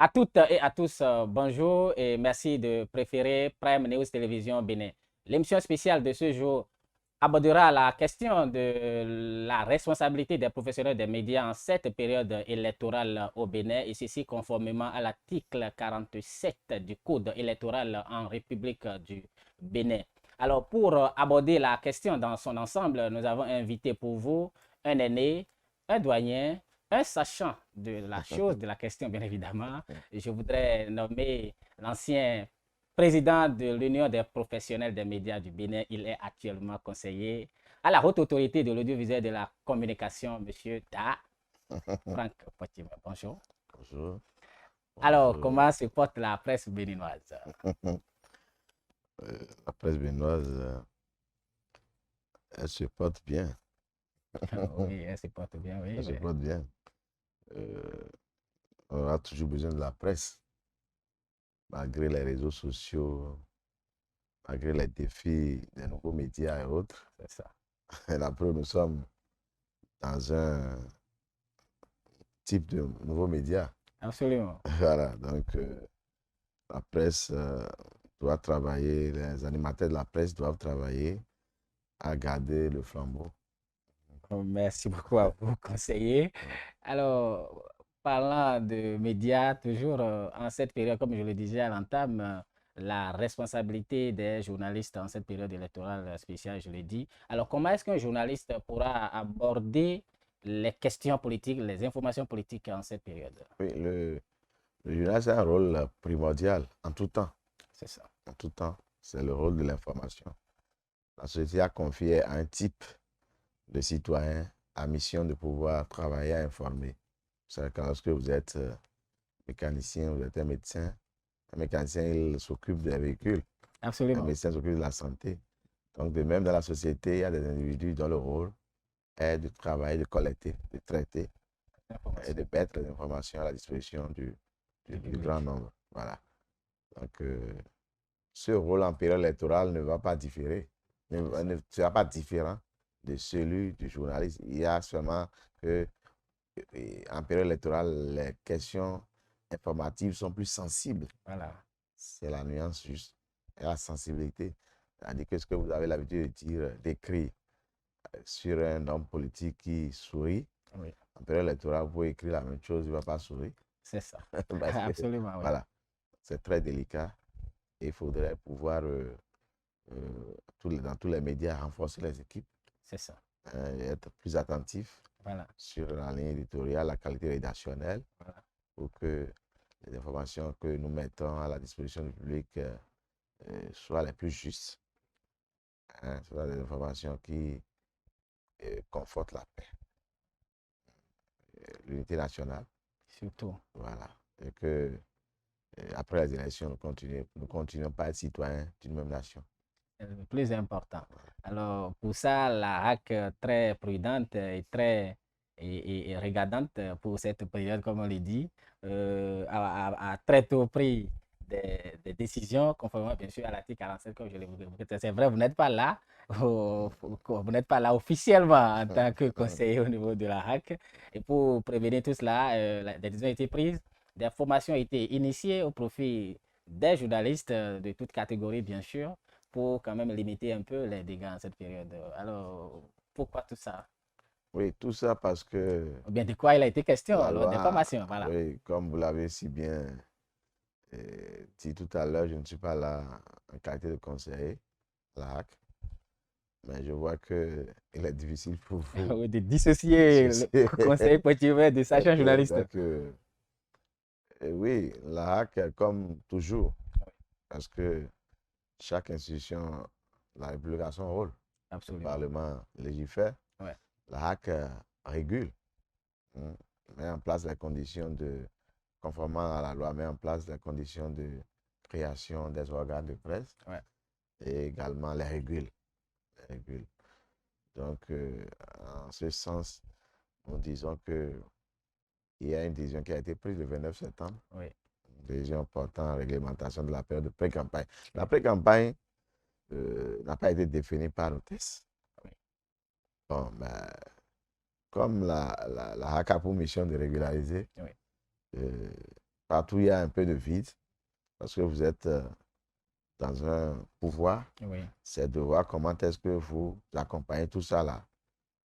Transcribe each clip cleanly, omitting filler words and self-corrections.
À toutes et à tous, bonjour et merci de préférer Prime News Télévision Bénin. L'émission spéciale de ce jour abordera la question de la responsabilité des professionnels des médias en cette période électorale au Bénin, et ceci conformément à l'article 47 du Code électoral en République du Bénin. Alors, pour aborder la question dans son ensemble, nous avons invité pour vous un aîné, un doyen, un sachant de la chose, de la question, bien évidemment. Je voudrais nommer l'ancien président de l'Union des professionnels des médias du Bénin. Il est actuellement conseiller à la haute autorité de l'audiovisuel et de la communication, M. Da Franck Potiba. Bonjour. Bonjour, Alors, bonjour. comment se porte la presse béninoise? La presse béninoise, elle se porte bien. Oui, elle se porte bien, oui. Elle se Oui. porte bien. Euh, on aura toujours besoin de la presse, malgré les réseaux sociaux, malgré les défis des nouveaux médias et autres. C'est ça. Et la preuve, nous sommes dans un type de nouveaux médias. Absolument. Voilà, donc la presse doit travailler, les animateurs de la presse doivent travailler à garder le flambeau. Merci beaucoup à vous, conseiller. Alors, parlant de médias, toujours en cette période, comme je le disais à l'entame, la responsabilité des journalistes en cette période électorale spéciale, je l'ai dit. Alors, comment est-ce qu'un journaliste pourra aborder les questions politiques, les informations politiques en cette période? Oui, le journal a un rôle primordial en tout temps. C'est ça. En tout temps, c'est le rôle de l'information. La société a confié à un type de citoyen à mission de pouvoir travailler à informer. Vous savez que lorsque vous êtes mécanicien, vous êtes un mécanicien, il s'occupe des véhicules, un Absolument. médecin s'occupe de la santé. Donc, de même, dans la société, il y a des individus dont le rôle est de travailler, de collecter, de traiter et Information de mettre les informations à la disposition du du public. grand nombre. Voilà. Donc, ce rôle en période électorale ne va pas différer, C'est ça. ne sera pas différent de celui du journaliste. Il y a seulement que en période électorale, les questions informatives sont plus sensibles. Voilà. C'est la nuance juste et la sensibilité. C'est-à-dire que ce que vous avez l'habitude de dire, d'écrire sur un homme politique qui sourit, Oui, en période électorale, vous pouvez écrire la même chose, il ne va pas sourire. c'est ça. Parce que, Absolument, oui. voilà, c'est très délicat. Et il faudrait pouvoir dans tous les médias, renforcer les équipes, C'est ça. et être plus attentif Voilà. sur la ligne éditoriale, la qualité rédactionnelle, Voilà. pour que les informations que nous mettons à la disposition du public soient les plus justes, hein, soient des informations qui confortent la paix, l'unité nationale, Surtout. voilà, et que après les élections, nous continuons pas à être citoyens d'une même nation. Le plus important. Alors, pour ça, la HAC très prudente et très et regardante pour cette période, comme on le dit, a très tôt pris des décisions, conformément bien sûr à l'article 47, comme je l'ai dit. C'est vrai, vous n'êtes pas là, vous n'êtes pas là officiellement en tant que conseiller au niveau de la HAC. Et pour prévenir tout cela, des décisions ont été prises, des formations ont été initiées au profit des journalistes de toutes catégories, bien sûr, pour quand même limiter un peu les dégâts en cette période. Alors, pourquoi tout ça? Oui, tout ça parce que Ou bien de quoi il a été question la lors des loi, formations, voilà. oui, comme vous l'avez si bien dit tout à l'heure, je ne suis pas là en qualité de conseiller à la HAC, mais je vois que il est difficile pour vous De de dissocier le dissocier. conseiller portier de sachant journaliste. Oui, la HAC, comme toujours, parce que chaque institution, la République a son rôle. Le Absolument. Parlement légifère, Ouais, la HAC régule, hein, met en place les conditions de, conformément à la loi, met en place les conditions de création des organes de presse ouais. et également les régule. Les régule. Donc, en ce sens, nous disons que il y a une décision qui a été prise le 29 septembre, Oui, une décision portant en réglementation de la période de pré-campagne. La oui, pré-campagne n'a pas été définie par le test. oui. Bon, ben, comme la HAC a pour mission de régulariser, Oui. euh, Partout, il y a un peu de vide parce que vous êtes dans un pouvoir. Oui. C'est de voir comment est-ce que vous accompagnez tout ça là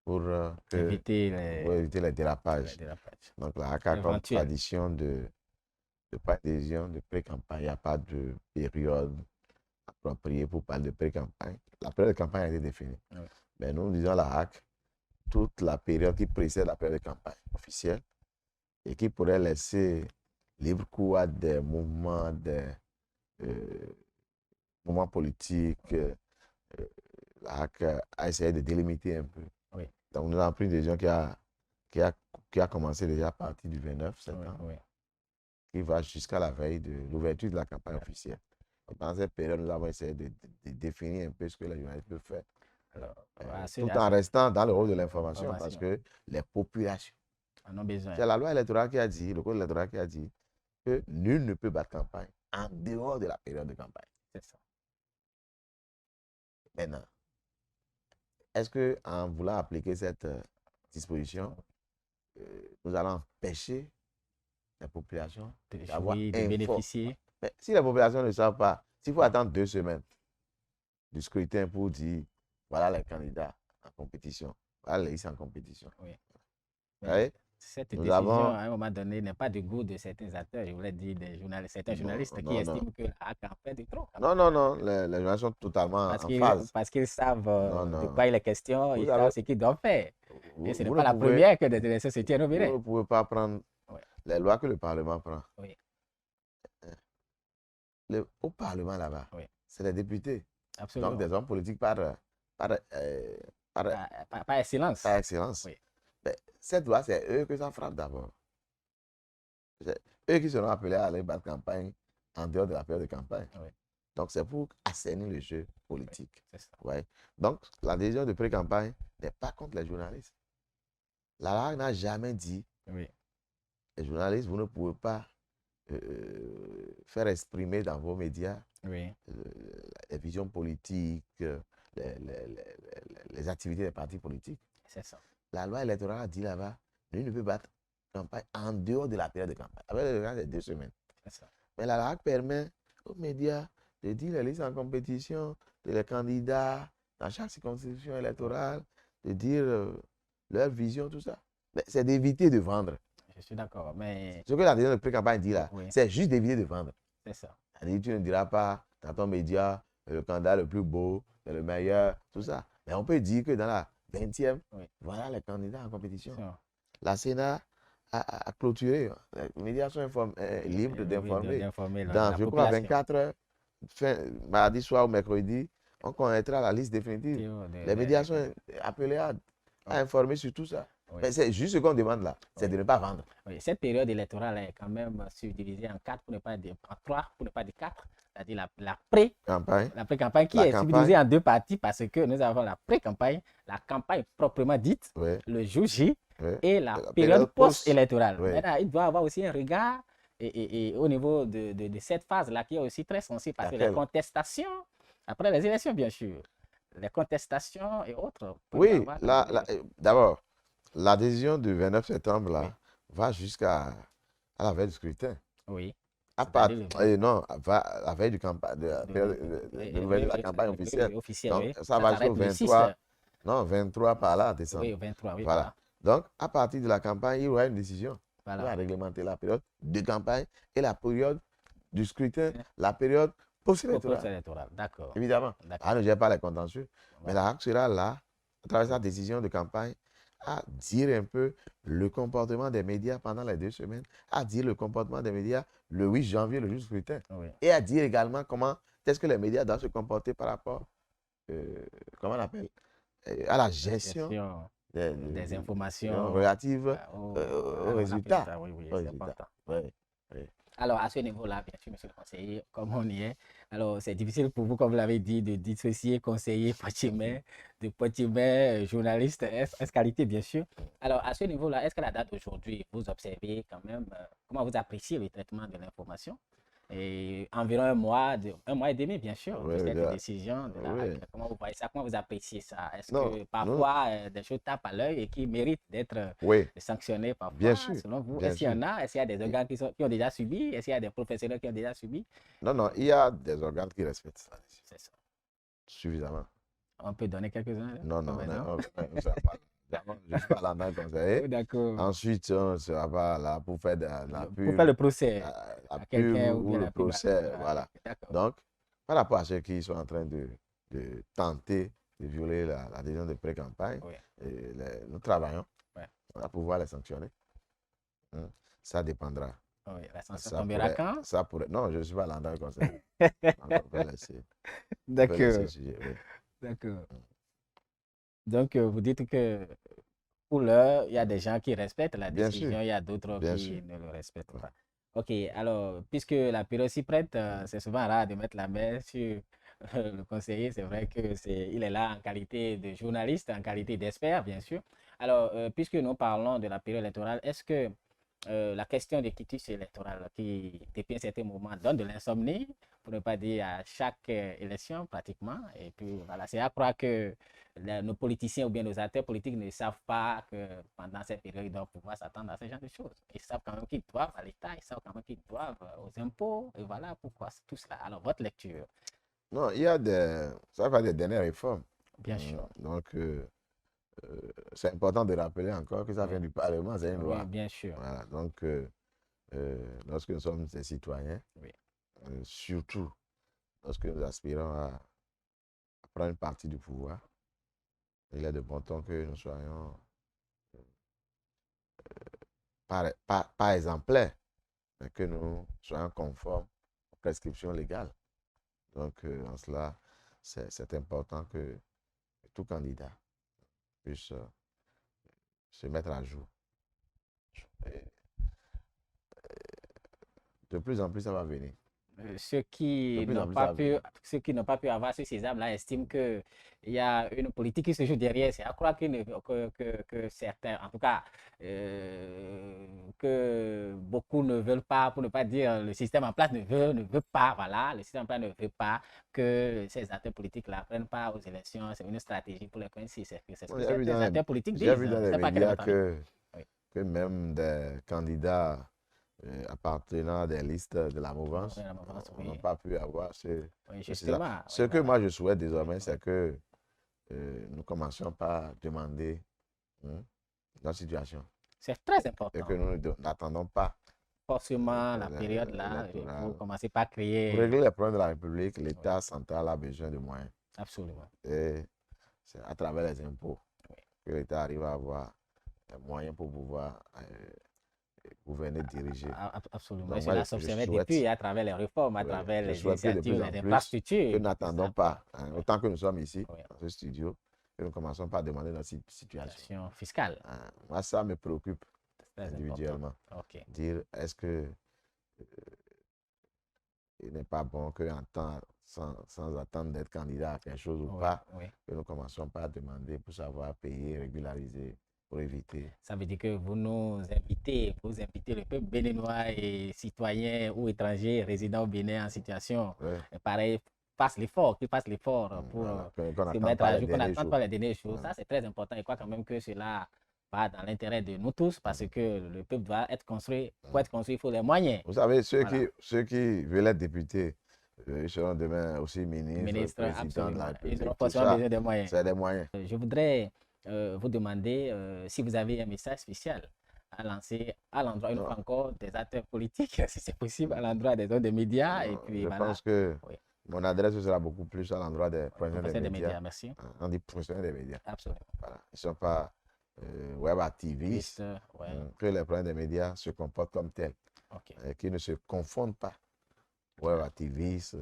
pour Éviter éviter les dérapages. les dérapages. Donc, la HAC a comme Éventuel. tradition de pas adhésion, de pré-campagne. Il n'y a pas de période appropriée pour parler de pré-campagne. La période de campagne a été définie. Oui. Mais nous disons la HAC, toute la période qui précède la période de campagne officielle et qui pourrait laisser libre cours à des mouvements, mouvements politiques. La HAC a essayé de délimiter un peu. Oui. Donc, nous avons pris une décision qui a commencé déjà à partir du 29 septembre, Oui. qui va jusqu'à la veille de l'ouverture de la campagne officielle. Donc, dans cette période, nous avons essayé de définir un peu ce que les journalistes peuvent faire. Alors, tout en restant dans le rôle de l'information, parce que les populations en ont besoin. C'est la loi électorale qui a dit, le code électoral qui a dit que nul ne peut battre campagne en dehors de la période de campagne. C'est ça. Maintenant, est-ce qu'en voulant appliquer cette disposition, nous allons empêcher les populations d'avoir de bénéficier? Mais si les populations ne savent pas, s'il faut attendre 2 semaines du scrutin pour dire voilà les candidats en compétition, voilà les listes en compétition. Oui. Ouais. Cette décision, à un moment donné, n'est pas du goût de certains acteurs, je voulais dire des journalistes, certains journalistes qui estiment que la HAC en fait de trop. Non, les journalistes sont totalement en phase. Parce qu'ils savent de quoi il est question, ils savent ce qu'ils doivent faire. Et ce n'est pas la pouvez, première que des sociétés nommées. Vous ne pouvez pas prendre les lois que le Parlement prend. Oui. Au Parlement là-bas, oui. c'est les députés. Absolument. Donc des hommes politiques par excellence. Par excellence. Oui. Mais cette loi, c'est eux que ça frappe d'abord. C'est eux qui seront appelés à aller battre campagne en dehors de la période de campagne. Oui. Donc c'est pour assainir le jeu politique. Oui, c'est ça. Ouais. Donc la décision de pré-campagne n'est pas contre les journalistes. La loi n'a jamais dit les journalistes, vous ne pouvez pas faire exprimer dans vos médias les visions politiques, les activités des partis politiques. C'est ça. La loi électorale a dit là-bas, lui ne peut battre campagne en dehors de la période de campagne. La période de campagne, c'est 2 semaines. Ça. Mais la loi permet aux médias de dire les listes en compétition, de les candidats dans chaque circonscription électorale, de dire leur vision, tout ça. Mais c'est d'éviter de vendre. Je suis d'accord, mais... Ce que la décision de pré-campagne dit là, c'est juste d'éviter de vendre. C'est ça. C'est-à-dire, tu ne diras pas dans ton média le candidat le plus beau, le meilleur, tout ça. Mais on peut dire que dans la 20e, voilà les candidats en compétition. La Sénat a clôturé. Les médias sont libres d'informer. Dans, je crois, 24 heures, mardi soir ou mercredi, on connaîtra la liste définitive. Les médias sont appelés à informer sur tout ça. Mais c'est juste ce qu'on demande là, c'est de ne pas vendre. Oui, cette période électorale est quand même subdivisée en 4, pour ne pas dire en 3, pour ne pas dire 4. C'est-à-dire la pré-campagne qui est subdivisée en 2 parties parce que nous avons la pré-campagne, la campagne proprement dite, le jour J et la période post-électorale. Maintenant, il doit y avoir aussi un regard et au niveau de cette phase-là qui est aussi très sensible parce que les contestations, après les élections bien sûr, les contestations et autres. Oui, d'abord, la décision du 29 septembre là, va jusqu'à la veille du scrutin. Oui. À part, non, la veille de la campagne officielle. Donc, ça va jusqu'au 23. Non, 23 par là, décembre. Oui, 23, oui. Voilà. Donc, à partir de la campagne, il y aura une décision. Voilà. On va réglementer la période de campagne et la période du scrutin, la période post-électorale. D'accord. Évidemment. On ne gère pas les contentieux. Mais la HAC sera là, à travers sa décision de campagne, à dire un peu le comportement des médias pendant les 2 semaines, à dire le comportement des médias le 8 janvier, le jour du scrutin, et à dire également comment est-ce que les médias doivent se comporter par rapport, comment on appelle, à la gestion des informations relatives aux résultats. C'est important. Alors, à ce niveau-là, bien sûr, monsieur le conseiller, comme on y est, alors c'est difficile pour vous, comme vous l'avez dit, de dissocier conseiller Poitiers-Maire de Poitiers-Maire journaliste, qualité, bien sûr. Alors, à ce niveau-là, est-ce que la date d'aujourd'hui, vous observez quand même, comment vous appréciez le traitement de l'information et environ un mois et demi, bien sûr, de Oui, cette décision. oui. Comment vous voyez ça? Comment vous appréciez ça? Est-ce Non, que non, parfois des choses tapent à l'œil et qui méritent d'être oui, sanctionnées bien parfois, sûr, selon vous? bien Est-ce qu'il y sûr. en a? Est-ce qu'il y a des Et- organes qui ont déjà subi? Est-ce qu'il y a des professionnels qui ont déjà subi? non, non, il y a des organes qui respectent ça C'est ça. suffisamment. On peut donner quelques-uns Non, comme non, exemple? ne sera pas. D'abord, je ne suis pas là dans le conseiller. Oh, d'accord. Ensuite, on ne sera pas là pour faire de la Pour faire pub, le procès la à pub quelqu'un ou ou bien le la pub à procès. l'autre. Voilà. D'accord. Donc, par rapport à ceux qui sont en train de tenter de violer la décision de pré-campagne, Oui. nous travaillons Ouais. à pouvoir les sanctionner. Hein. Ça dépendra. Oui. La sanction tombera quand? Ça pourrait. Non, je ne suis pas là dans le conseil. On peut laisser le D'accord. sujet, oui. D'accord. Donc, vous dites que pour l'heure, il y a des gens qui respectent la Bien sûr, décision, il y a d'autres bien sûr. qui ne le respectent Ouais. pas. Ok, alors, puisque la période s'y prête, c'est souvent rare de mettre la main sur le conseiller. C'est vrai que il est là en qualité de journaliste, en qualité d'expert, bien sûr. Alors, puisque nous parlons de la période électorale, est-ce que la question des quitus électorales qui, depuis un certain moment, donne de l'insomnie, pour ne pas dire à chaque élection pratiquement. Et puis voilà, c'est à croire que nos politiciens ou bien nos acteurs politiques ne savent pas que pendant cette période, ils doivent pouvoir s'attendre à ce genre de choses. Ils savent quand même qu'ils doivent à l'État, ils savent quand même qu'ils doivent aux impôts. Et voilà pourquoi tout cela. Alors, votre lecture, Non, il y a ça va des dernières réformes. bien sûr. Donc, c'est important de rappeler encore que ça Oui, vient du Parlement, c'est une oui, loi. bien sûr. Voilà. Donc, lorsque nous sommes des citoyens, Oui. surtout lorsque nous aspirons à prendre une partie du pouvoir, il est de bon ton que nous soyons pas exemplaires, mais que nous soyons conformes aux prescriptions légales. Donc, en cela, c'est important que tout candidat puisse se mettre à jour. Et de plus en plus, ça va venir. Ceux De qui plus en n'ont plus, ça pas va pu, venir. ceux qui n'ont pas pu avoir ce sésame-là estiment qu'il y a une politique qui se joue derrière. C'est à croire que certains, en tout cas, que beaucoup ne veulent pas, pour ne pas dire le système en place ne veut pas, voilà, le système en place ne veut pas que ces acteurs politiques-là ne prennent pas aux élections. C'est une stratégie pour les coincier. C'est ce que certains acteurs politiques J'ai disent. vu Je dans ne les sais pas quel est médias votre avis. Oui, que même des candidats appartenant à des listes de la mouvance la mouvance, n'ont oui. pas pu avoir Oui, cela. justement, Ce oui, que voilà. moi je souhaite Oui, désormais, oui. c'est que nous commencions par demander notre situation C'est très et important. que nous n'attendons pas Forcément, la période là, il faut électorale. commencer par Pour créer. régler les problèmes de la République, Oui, l'État central a besoin de moyens. absolument. Et c'est à travers les impôts Oui, que l'État arrive à avoir les moyens pour pouvoir gouverner, diriger. absolument. Et Donc moi, cela je s'observait depuis souhaite, à travers les réformes, à ouais, travers je les souhaite que de initiatives, plus les en plus, que infrastructures. nous n'attendons D'accord. pas, hein, Oui, autant que nous sommes ici, oui. dans ce studio, que nous commençons par demander notre situation. Situation fiscale, Hein. Moi, ça me préoccupe c'est très important. individuellement. OK. Dire, est-ce que il n'est pas bon qu'en temps, sans attendre d'être candidat à quelque chose ou Oui, pas, oui. que nous commençons par demander pour savoir payer, régulariser, pour éviter. Ça veut dire que vous invitez le peuple béninois et citoyens ou étrangers résidant au Bénin en situation Ouais, pareil, qu'ils fassent l'effort pour voilà, qu'on se n'attend mettre pas à les jour, qu'on derniers n'attende jours. pas les dernières choses. Voilà. Ça, c'est très important. Je crois quand même que cela va dans l'intérêt de nous tous parce que le peuple doit être construit. Pour être construit, il faut les moyens. Vous savez, Voilà. ceux qui veulent être députés, ils seront demain aussi ministres, Ministre, présidents de la absolument. Ils auront République, tout forcément ça, besoin de moyens. c'est des moyens. Je voudrais vous demander si vous avez un message spécial à lancer à l'endroit, une fois Non, encore, des acteurs politiques, si c'est possible, à l'endroit des autres des médias. Et non, puis je voilà. pense que Oui, mon adresse sera beaucoup plus à l'endroit des professionnels des professeur des médias. médias, merci. Hein, on dit professionnels des médias. Absolument. Voilà. Ils ne sont pas web activistes, Liste, ouais, que les problèmes des médias se comportent comme tels, ok. qu'ils ne se confondent pas. Web activistes,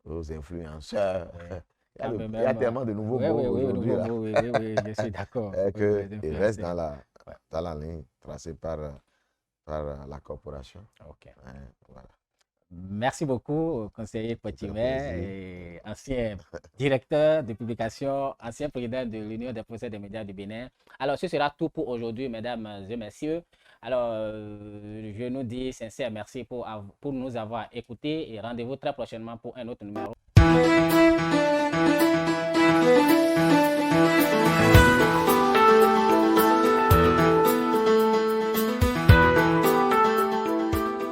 aux influenceurs. Oui. Quand Il y a même, tellement de nouveaux oui, mots oui, oui, de aujourd'hui nouveaux là. mots, oui, oui, oui, je suis d'accord. Et Oui, oui, les qu'ils restent influenceurs. Ouais, dans la ligne tracée par la corporation. ok. Hein, voilà. Merci beaucoup, conseiller C'est un Potimet, plaisir. et ancien directeur de publication, ancien président de l'Union des professeurs des médias du Bénin. Alors, ce sera tout pour aujourd'hui, mesdames et messieurs. Alors, je nous dis sincère merci pour nous avoir écoutés et rendez-vous très prochainement pour un autre numéro.